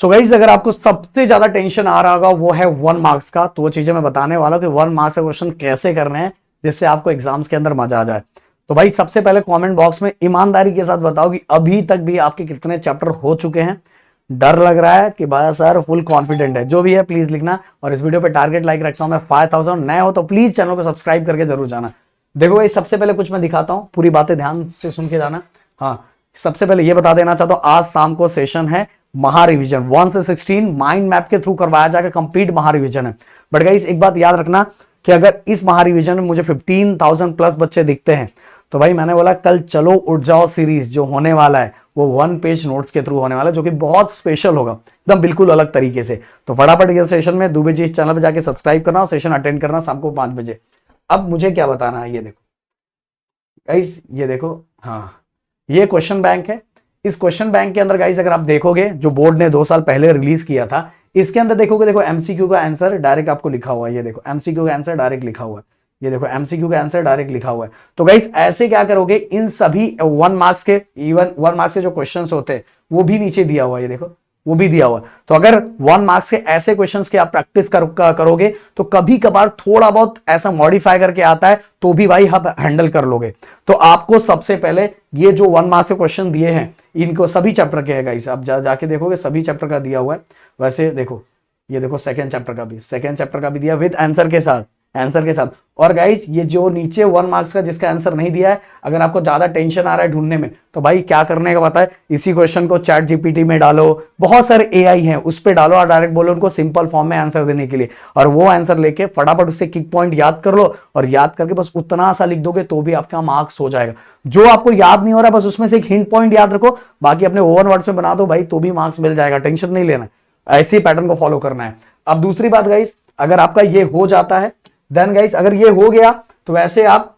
So guys अगर आपको सबसे ज्यादा टेंशन आ रहा होगा वो है 1 मार्क्स का, तो वो चीजें मैं बताने वाला हूं कि 1 मार्क्स के क्वेश्चन कैसे करने हैं जिससे आपको एग्जाम्स के अंदर मजा आ जाए। तो भाई सबसे पहले कमेंट बॉक्स में ईमानदारी के साथ बताओ कि अभी तक भी आपके कितने चैप्टर हो चुके हैं। डर लग रहा है कि भाई सर फुल कॉन्फिडेंट है, जो भी है प्लीज लिखना। और इस वीडियो पे टारगेट लाइक रखता हूं मैं 5000, नए हो तो प्लीज चैनल को सब्सक्राइब करके जरूर जाना। देखो भाई सबसे पहले कुछ मैं दिखाता हूं, पूरी बातें ध्यान से सुन के जाना। हाँ, सबसे पहले ये बता देना चाहता हूं, आज शाम को सेशन है महा रिवीजन 1 से 16 माइंड मैप के थ्रू करवाया जाएगा, कंप्लीट महा रिवीजन है। बट गाइस एक बात याद रखना कि अगर इस महा रिवीजन में मुझे 15,000 प्लस बच्चे दिखते हैं तो भाई मैंने बोला कल चलो उठ जाओ सीरीज जो होने वाला है वो 1 पेज नोट्स के थ्रू होने वाला है, जो कि बहुत स्पेशल होगा, एकदम बिल्कुल अलग तरीके से। तो फटाफट ये सेशन में 2 बजे इस चैनल पे जाके सब्सक्राइब करना, सेशन अटेंड करना शाम को 5 बजे। अब मुझे क्या बताना है, ये देखो गाइस, ये देखो, हाँ ये क्वेश्चन बैंक है। इस क्वेश्चन बैंक के अंदर गाइस अगर आप देखोगे जो बोर्ड ने 2 साल पहले रिलीज किया था, इसके अंदर देखोगे, देखो एमसीक्यू का आंसर डायरेक्ट आपको लिखा हुआ है। ये देखो एमसीक्यू का आंसर डायरेक्ट लिखा हुआ है, ये देखो एमसीक्यू का आंसर डायरेक्ट लिखा हुआ है। तो गाइस ऐसे क्या करोगे, इन सभी 1 मार्क्स के, इवन 1 मार्क्स के जो क्वेश्चंस होते हैं वो भी नीचे दिया हुआ है, ये देखो वो भी दिया हुआ है। तो अगर 1 मार्क्स के ऐसे क्वेश्चंस की आप प्रैक्टिस करोगे तो कभी कभार थोड़ा बहुत ऐसा मॉडिफाई करके आता है तो भी भाई आप हैंडल कर लोगे। तो आपको सबसे पहले ये जो 1 मार्क्स के क्वेश्चन दिए हैं इनको सभी चैप्टर के है गाइस, आप जाके देखोगे सभी चैप्टर का दिया हुआ है। वैसे देखो, ये देखो सेकंड चैप्टर का भी दिया विद आंसर के साथ, और गाइस ये जो नीचे 1 मार्क्स का जिसका आंसर नहीं दिया है, अगर आपको ज्यादा टेंशन आ रहा है ढूंढने में तो भाई क्या करने का पता है, इसी क्वेश्चन को चैट जीपीटी में डालो, बहुत सारे एआई हैं उस पे डालो और डायरेक्ट बोलो उनको सिंपल फॉर्म में आंसर देने के लिए, और वो आंसर लेके फटाफट उसके किक पॉइंट याद कर लो, और याद करके बस उतना सा लिख दोगे तो भी आपका मार्क्स हो जाएगा। जो आपको याद नहीं हो रहा बस उसमें से एक हिंट पॉइंट याद रखो, बाकी अपने ओवन वर्ड्स में बना दो भाई तो भी मार्क्स मिल जाएगा, टेंशन नहीं लेना, ऐसे पैटर्न को फॉलो करना है। अब दूसरी बात गाइस, अगर आपका ये हो जाता है देन गाइस, अगर ये हो गया तो वैसे आप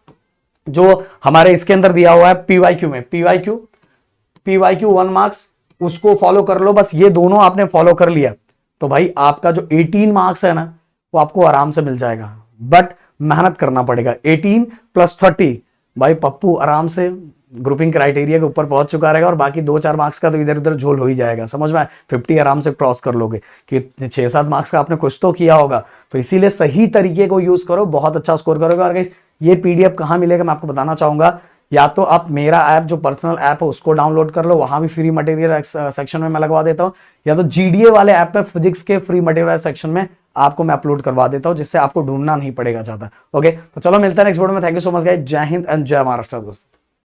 जो हमारे इसके अंदर दिया हुआ है पीवाईक्यू में, पीवाईक्यू 1 मार्क्स उसको फॉलो कर लो। बस ये दोनों आपने फॉलो कर लिया तो भाई आपका जो 18 मार्क्स है ना वो आपको आराम से मिल जाएगा, बट मेहनत करना पड़ेगा। 18 + 30 भाई पप्पू आराम से ग्रुपिंग क्राइटेरिया के ऊपर पहुंच चुका रहेगा, और बाकी 2-4 मार्क्स का तो इधर उधर झोल हो ही जाएगा, समझ में 50 आराम से क्रॉस कर लोगे कि 6-7 मार्क्स का आपने कुछ तो किया होगा। तो इसीलिए सही तरीके को यूज करो, बहुत अच्छा स्कोर करोगे। और गाइस ये पीडीएफ कहां मिलेगा मैं आपको बताना चाहूंगा, या तो आप मेरा ऐप जो पर्सनल ऐप है उसको डाउनलोड कर लो, वहां भी फ्री मटेरियल सेक्शन में मैं लगवा देता हूं, या तो जीडीए वाले ऐप पे फिजिक्स के फ्री मटेरियल सेक्शन में आपको मैं अपलोड करवा देता हूं, जिससे आपको ढूंढना नहीं पड़ेगा ज्यादा। ओके तो चलो मिलता है नेक्स्ट वीडियो में। Thank you so much guys, जय हिंद एंड जय महाराष्ट्र दोस्तों।